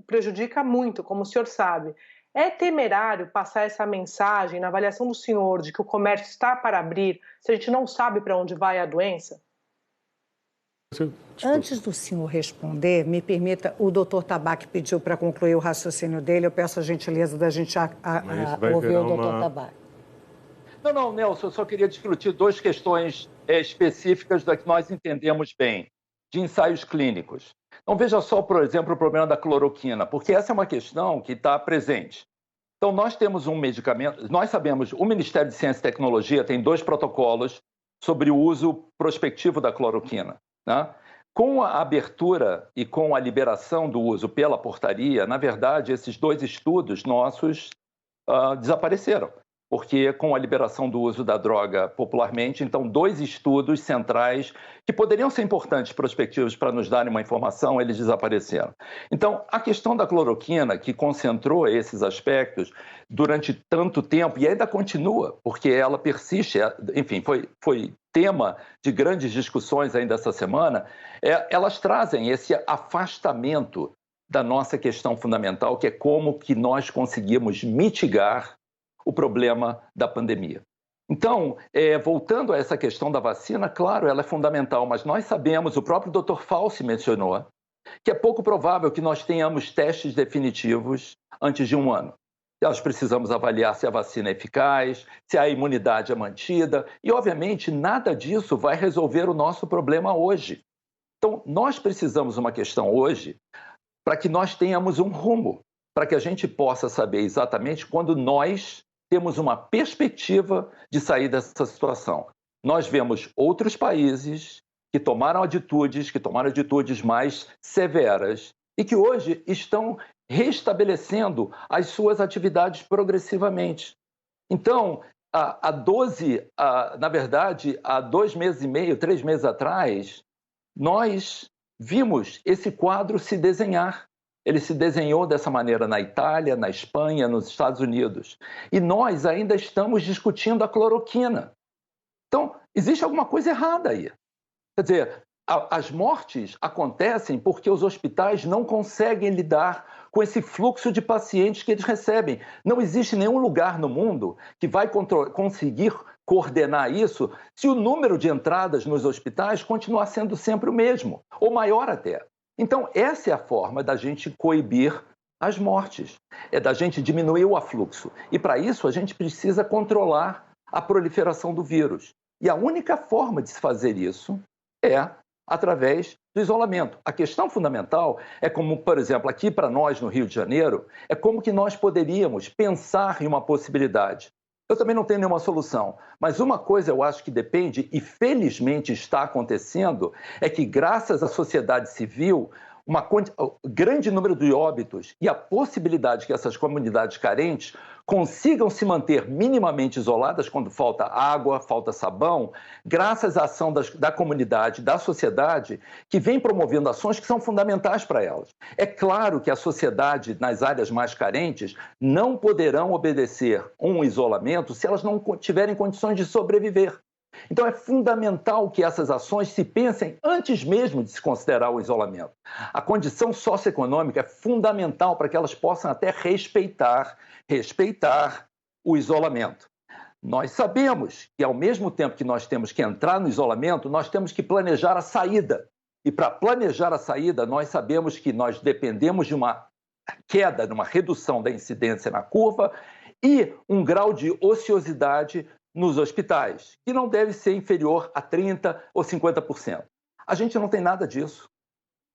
prejudica muito, como o senhor sabe. É temerário passar essa mensagem na avaliação do senhor de que o comércio está para abrir, se a gente não sabe para onde vai a doença? Desculpa. Antes do senhor responder, me permita, o doutor Tabac pediu para concluir o raciocínio dele, eu peço a gentileza da gente ouvir o doutor Tabac. Não, Nelson, eu só queria discutir duas questões específicas da que nós entendemos bem, de ensaios clínicos. Então, veja só, por exemplo, o problema da cloroquina, porque essa é uma questão que está presente. Então, nós temos um medicamento, nós sabemos, o Ministério de Ciência e Tecnologia tem 2 protocolos sobre o uso prospectivo da cloroquina, né? Com a abertura e com a liberação do uso pela portaria, na verdade, esses 2 estudos nossos desapareceram, porque com a liberação do uso da droga popularmente, então 2 estudos centrais que poderiam ser importantes prospectivos para nos darem uma informação, eles desapareceram. Então, a questão da cloroquina, que concentrou esses aspectos durante tanto tempo, e ainda continua, porque ela persiste, enfim, foi tema de grandes discussões ainda essa semana, elas trazem esse afastamento da nossa questão fundamental, que é como que nós conseguimos mitigar o problema da pandemia. Então, voltando a essa questão da vacina, claro, ela é fundamental, mas nós sabemos, o próprio Dr. Fauci mencionou, que é pouco provável que nós tenhamos testes definitivos antes de 1 ano. Nós precisamos avaliar se a vacina é eficaz, se a imunidade é mantida, e, obviamente, nada disso vai resolver o nosso problema hoje. Então, nós precisamos de uma questão hoje para que nós tenhamos um rumo, para que a gente possa saber exatamente quando nós temos uma perspectiva de sair dessa situação. Nós vemos outros países que tomaram atitudes mais severas e que hoje estão restabelecendo as suas atividades progressivamente. Então, há 2 meses e meio, 3 meses atrás, nós vimos esse quadro se desenhar. Ele se desenhou dessa maneira na Itália, na Espanha, nos Estados Unidos. E nós ainda estamos discutindo a cloroquina. Então, existe alguma coisa errada aí. Quer dizer, as mortes acontecem porque os hospitais não conseguem lidar com esse fluxo de pacientes que eles recebem. Não existe nenhum lugar no mundo que vai conseguir coordenar isso se o número de entradas nos hospitais continuar sendo sempre o mesmo, ou maior até. Então, essa é a forma da gente coibir as mortes, é da gente diminuir o afluxo. E, para isso, a gente precisa controlar a proliferação do vírus. E a única forma de se fazer isso é através do isolamento. A questão fundamental é como, por exemplo, aqui para nós no Rio de Janeiro, é como que nós poderíamos pensar em uma possibilidade. Eu também não tenho nenhuma solução, mas uma coisa eu acho que depende, e felizmente está acontecendo, é que graças à sociedade civil, grande número de óbitos e a possibilidade que essas comunidades carentes consigam se manter minimamente isoladas quando falta água, falta sabão, graças à ação da comunidade, da sociedade, que vem promovendo ações que são fundamentais para elas. É claro que a sociedade, nas áreas mais carentes, não poderão obedecer um isolamento se elas não tiverem condições de sobreviver. Então, é fundamental que essas ações se pensem antes mesmo de se considerar o isolamento. A condição socioeconômica é fundamental para que elas possam até respeitar o isolamento. Nós sabemos que, ao mesmo tempo que nós temos que entrar no isolamento, nós temos que planejar a saída. E, para planejar a saída, nós sabemos que nós dependemos de uma queda, de uma redução da incidência na curva e um grau de ociosidade nos hospitais, que não deve ser inferior a 30% ou 50%. A gente não tem nada disso.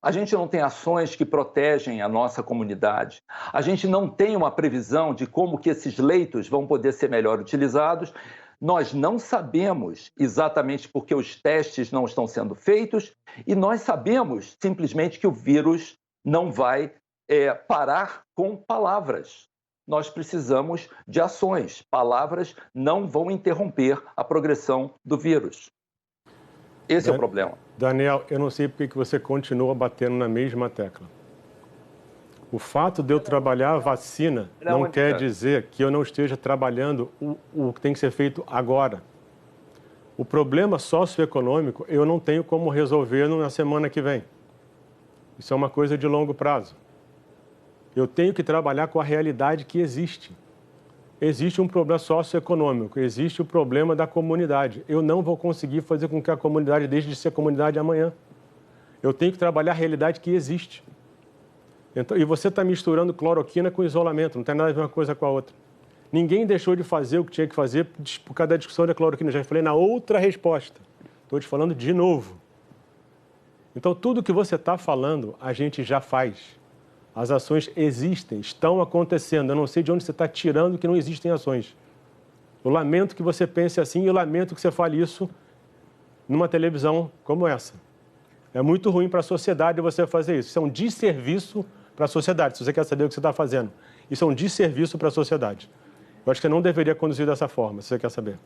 A gente não tem ações que protegem a nossa comunidade. A gente não tem uma previsão de como que esses leitos vão poder ser melhor utilizados. Nós não sabemos exatamente porque os testes não estão sendo feitos e nós sabemos simplesmente que o vírus não vai parar com palavras. Nós precisamos de ações. Palavras não vão interromper a progressão do vírus. Esse é o problema. Daniel, eu não sei por que você continua batendo na mesma tecla. O fato de eu trabalhar a vacina não quer dizer que eu não esteja trabalhando o que tem que ser feito agora. O problema socioeconômico eu não tenho como resolver na semana que vem. Isso é uma coisa de longo prazo. Eu tenho que trabalhar com a realidade que existe. Existe um problema socioeconômico, existe o problema da comunidade. Eu não vou conseguir fazer com que a comunidade deixe de ser comunidade amanhã. Eu tenho que trabalhar a realidade que existe. Então, e você está misturando cloroquina com isolamento, não tem nada a ver uma coisa com a outra. Ninguém deixou de fazer o que tinha que fazer por causa da discussão da cloroquina. Já falei na outra resposta. Estou te falando de novo. Então, tudo que você está falando, a gente já faz. As ações existem, estão acontecendo. Eu não sei de onde você está tirando que não existem ações. Eu lamento que você pense assim e eu lamento que você fale isso numa televisão como essa. É muito ruim para a sociedade você fazer isso. Isso é um desserviço para a sociedade, se você quer saber o que você está fazendo. Isso é um desserviço para a sociedade. Eu acho que você não deveria conduzir dessa forma, se você quer saber.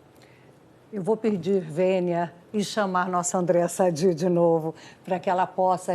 Eu vou pedir vênia e chamar nossa Andréa Sadi de novo, para que ela possa